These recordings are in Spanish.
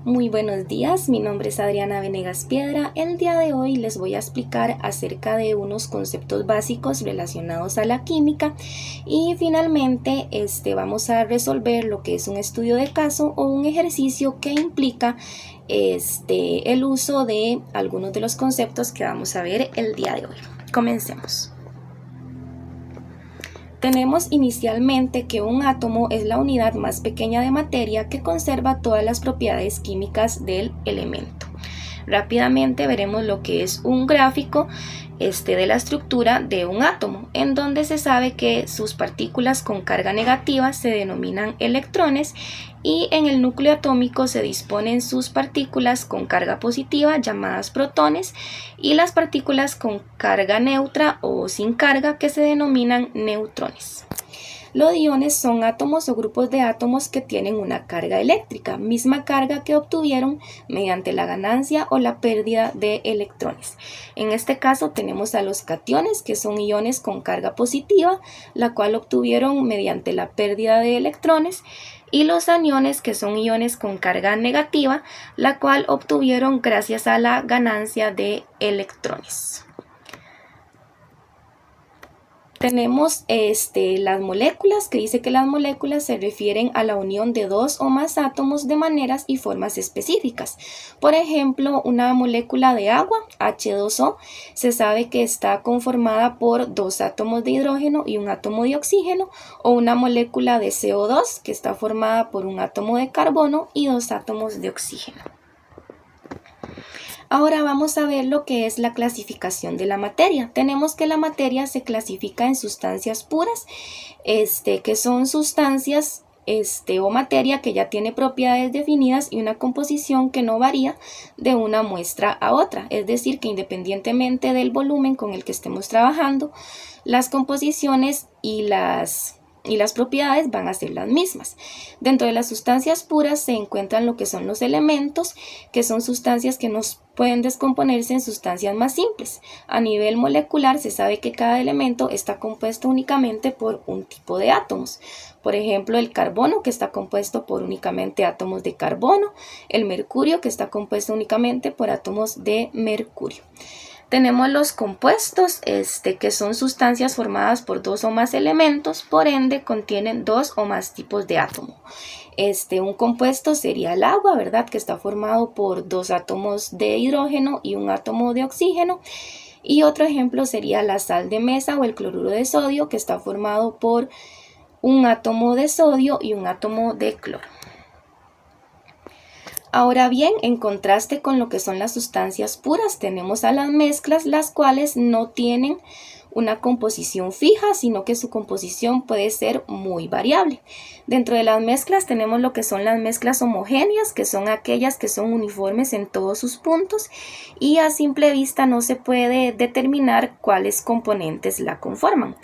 Muy buenos días, mi nombre es Adriana Venegas Piedra. El día de hoy les voy a explicar acerca de unos conceptos básicos relacionados a la química y finalmente vamos a resolver lo que es un estudio de caso o un ejercicio que implica el uso de algunos de los conceptos que vamos a ver el día de hoy. Comencemos. Tenemos inicialmente que un átomo es la unidad más pequeña de materia que conserva todas las propiedades químicas del elemento. Rápidamente veremos lo que es un gráfico de la estructura de un átomo, en donde se sabe que sus partículas con carga negativa se denominan electrones y en el núcleo atómico se disponen sus partículas con carga positiva llamadas protones y las partículas con carga neutra o sin carga que se denominan neutrones. Los iones son átomos o grupos de átomos que tienen una carga eléctrica, misma carga que obtuvieron mediante la ganancia o la pérdida de electrones. En este caso tenemos a los cationes, que son iones con carga positiva, la cual obtuvieron mediante la pérdida de electrones, y los aniones, que son iones con carga negativa, la cual obtuvieron gracias a la ganancia de electrones. Tenemos las moléculas, que dice que las moléculas se refieren a la unión de dos o más átomos de maneras y formas específicas. Por ejemplo, una molécula de agua, H2O, se sabe que está conformada por dos átomos de hidrógeno y un átomo de oxígeno, o una molécula de CO2, que está formada por un átomo de carbono y dos átomos de oxígeno. Ahora vamos a ver lo que es la clasificación de la materia. Tenemos que la materia se clasifica en sustancias puras, que son sustancias o materia que ya tiene propiedades definidas y una composición que no varía de una muestra a otra. Es decir, que independientemente del volumen con el que estemos trabajando, las composiciones y las propiedades van a ser las mismas. Dentro de las sustancias puras se encuentran lo que son los elementos, que son sustancias que nos pueden descomponerse en sustancias más simples. A nivel molecular se sabe que cada elemento está compuesto únicamente por un tipo de átomos. Por ejemplo, el carbono, que está compuesto por únicamente átomos de carbono, el mercurio, que está compuesto únicamente por átomos de mercurio. Tenemos los compuestos, que son sustancias formadas por dos o más elementos, por ende contienen dos o más tipos de átomo. Un compuesto sería el agua, ¿verdad? Que está formado por dos átomos de hidrógeno y un átomo de oxígeno. Y otro ejemplo sería la sal de mesa o el cloruro de sodio, que está formado por un átomo de sodio y un átomo de cloro. Ahora bien, en contraste con lo que son las sustancias puras, tenemos a las mezclas, las cuales no tienen una composición fija, sino que su composición puede ser muy variable. Dentro de las mezclas tenemos lo que son las mezclas homogéneas, que son aquellas que son uniformes en todos sus puntos y a simple vista no se puede determinar cuáles componentes la conforman.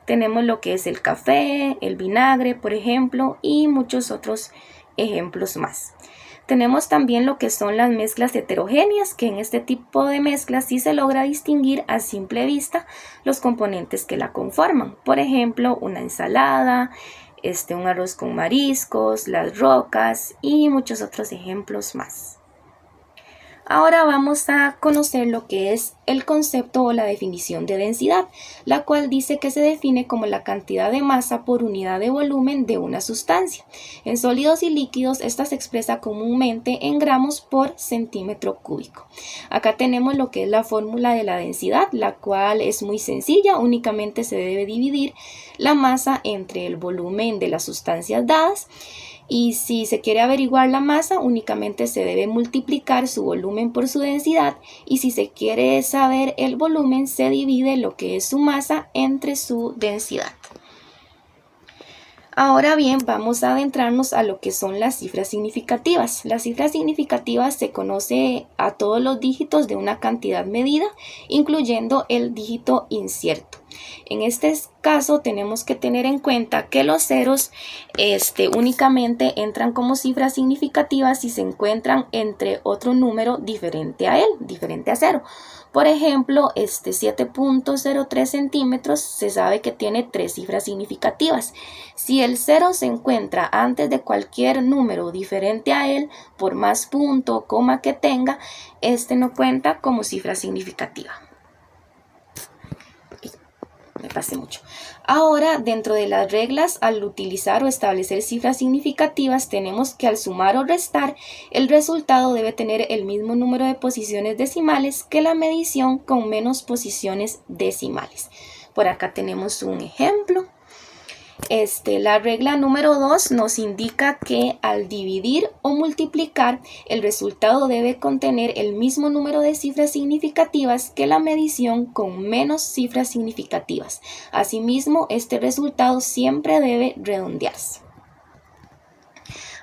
Tenemos lo que es el café, el vinagre, por ejemplo, y muchos otros ejemplos más. Tenemos también lo que son las mezclas heterogéneas, que en este tipo de mezclas sí se logra distinguir a simple vista los componentes que la conforman. Por ejemplo, una ensalada, un arroz con mariscos, las rocas y muchos otros ejemplos más. Ahora vamos a conocer lo que es el concepto o la definición de densidad, la cual dice que se define como la cantidad de masa por unidad de volumen de una sustancia. En sólidos y líquidos esta se expresa comúnmente en gramos por centímetro cúbico. Acá tenemos lo que es la fórmula de la densidad, la cual es muy sencilla, únicamente se debe dividir la masa entre el volumen de las sustancias dadas. Y si se quiere averiguar la masa, únicamente se debe multiplicar su volumen por su densidad. Y si se quiere saber el volumen, se divide lo que es su masa entre su densidad. Ahora bien, vamos a adentrarnos a lo que son las cifras significativas. Las cifras significativas se conoce a todos los dígitos de una cantidad medida, incluyendo el dígito incierto. En este caso tenemos que tener en cuenta que los ceros únicamente entran como cifras significativas si se encuentran entre otro número diferente a él, diferente a 0. Por ejemplo, 7.03 centímetros se sabe que tiene 3 cifras significativas. Si el 0 se encuentra antes de cualquier número diferente a él, por más punto o coma que tenga, no cuenta como cifra significativa. Me pasé mucho. Ahora, dentro de las reglas, al utilizar o establecer cifras significativas, tenemos que al sumar o restar, el resultado debe tener el mismo número de posiciones decimales que la medición con menos posiciones decimales. Por acá tenemos un ejemplo. La regla número 2 nos indica que al dividir o multiplicar, el resultado debe contener el mismo número de cifras significativas que la medición con menos cifras significativas. Asimismo, este resultado siempre debe redondearse.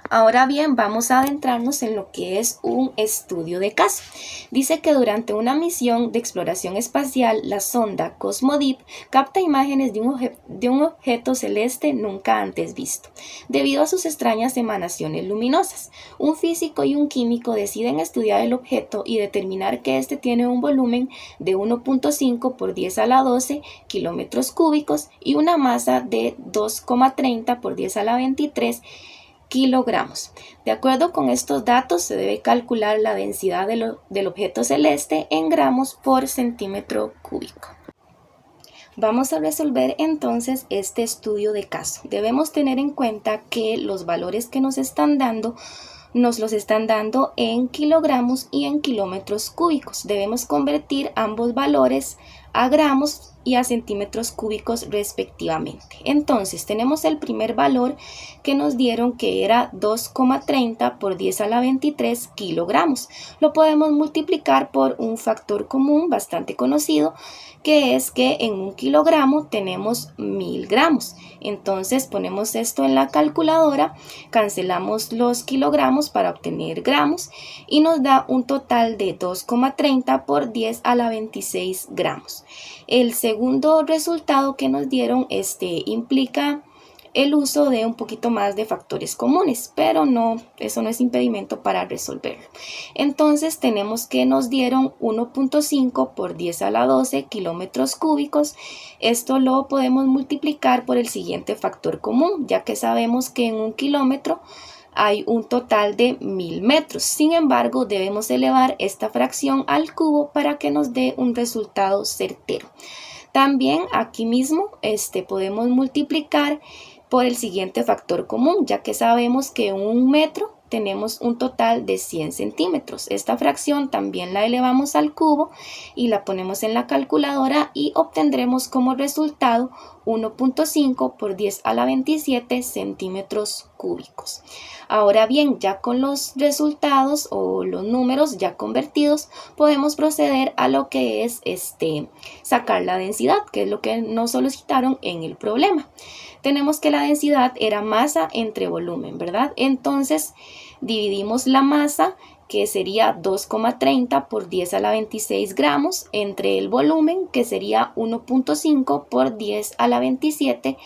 Ahora bien, vamos a adentrarnos en lo que es un estudio de caso. Dice que durante una misión de exploración espacial, la sonda Cosmodip capta imágenes de un objeto celeste nunca antes visto, debido a sus extrañas emanaciones luminosas. Un físico y un químico deciden estudiar el objeto y determinar que tiene un volumen de 1.5 por 10 a la 12 kilómetros cúbicos y una masa de 2,30 por 10 a la 23 kilogramos. De acuerdo con estos datos, se debe calcular la densidad del objeto celeste en gramos por centímetro cúbico. Vamos a resolver entonces este estudio de caso. Debemos tener en cuenta que los valores que nos los están dando en kilogramos y en kilómetros cúbicos. Debemos convertir ambos valores a gramos y a centímetros cúbicos respectivamente. Entonces tenemos el primer valor que nos dieron, que era 2,30 por 10 a la 23 kilogramos. Lo podemos multiplicar por un factor común bastante conocido, que es que en un kilogramo tenemos 1000 gramos. Entonces ponemos esto en la calculadora, cancelamos los kilogramos para obtener gramos y nos da un total de 2,30 por 10 a la 26 gramos. El segundo resultado que nos dieron implica el uso de un poquito más de factores comunes, pero eso no es impedimento para resolverlo. Entonces tenemos que nos dieron 1.5 por 10 a la 12 kilómetros cúbicos. Esto lo podemos multiplicar por el siguiente factor común, ya que sabemos que en un kilómetro hay un total de 1000 metros. Sin embargo, debemos elevar esta fracción al cubo para que nos dé un resultado certero. También aquí mismo podemos multiplicar por el siguiente factor común, ya que sabemos que en un metro tenemos un total de 100 centímetros. Esta fracción también la elevamos al cubo y la ponemos en la calculadora y obtendremos como resultado 1.5 por 10 a la 27 centímetros cúbicos. Ahora bien, ya con los resultados o los números ya convertidos, podemos proceder a lo que es sacar la densidad, que es lo que nos solicitaron en el problema. Tenemos que la densidad era masa entre volumen, ¿verdad? Entonces dividimos la masa, que sería 2,30 por 10 a la 26 gramos, entre el volumen, que sería 1.5 por 10 a la 27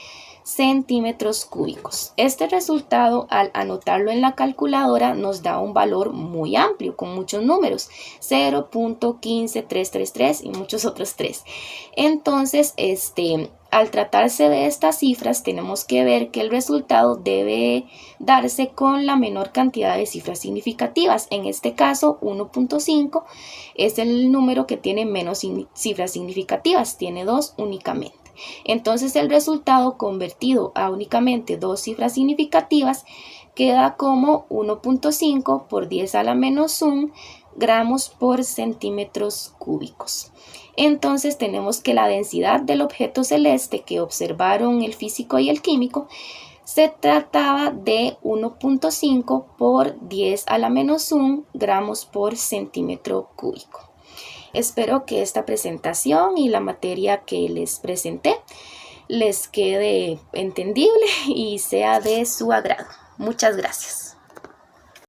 centímetros cúbicos. Este resultado, al anotarlo en la calculadora, nos da un valor muy amplio, con muchos números, 0.15333 y muchos otros 3. Entonces, al tratarse de estas cifras, tenemos que ver que el resultado debe darse con la menor cantidad de cifras significativas. En este caso, 1.5 es el número que tiene menos cifras significativas, tiene 2 únicamente. Entonces el resultado convertido a únicamente 2 cifras significativas queda como 1.5 por 10 a la menos 1 gramos por centímetros cúbicos. Entonces tenemos que la densidad del objeto celeste que observaron el físico y el químico se trataba de 1.5 por 10 a la menos 1 gramos por centímetro cúbico. Espero que esta presentación y la materia que les presenté les quede entendible y sea de su agrado. Muchas gracias.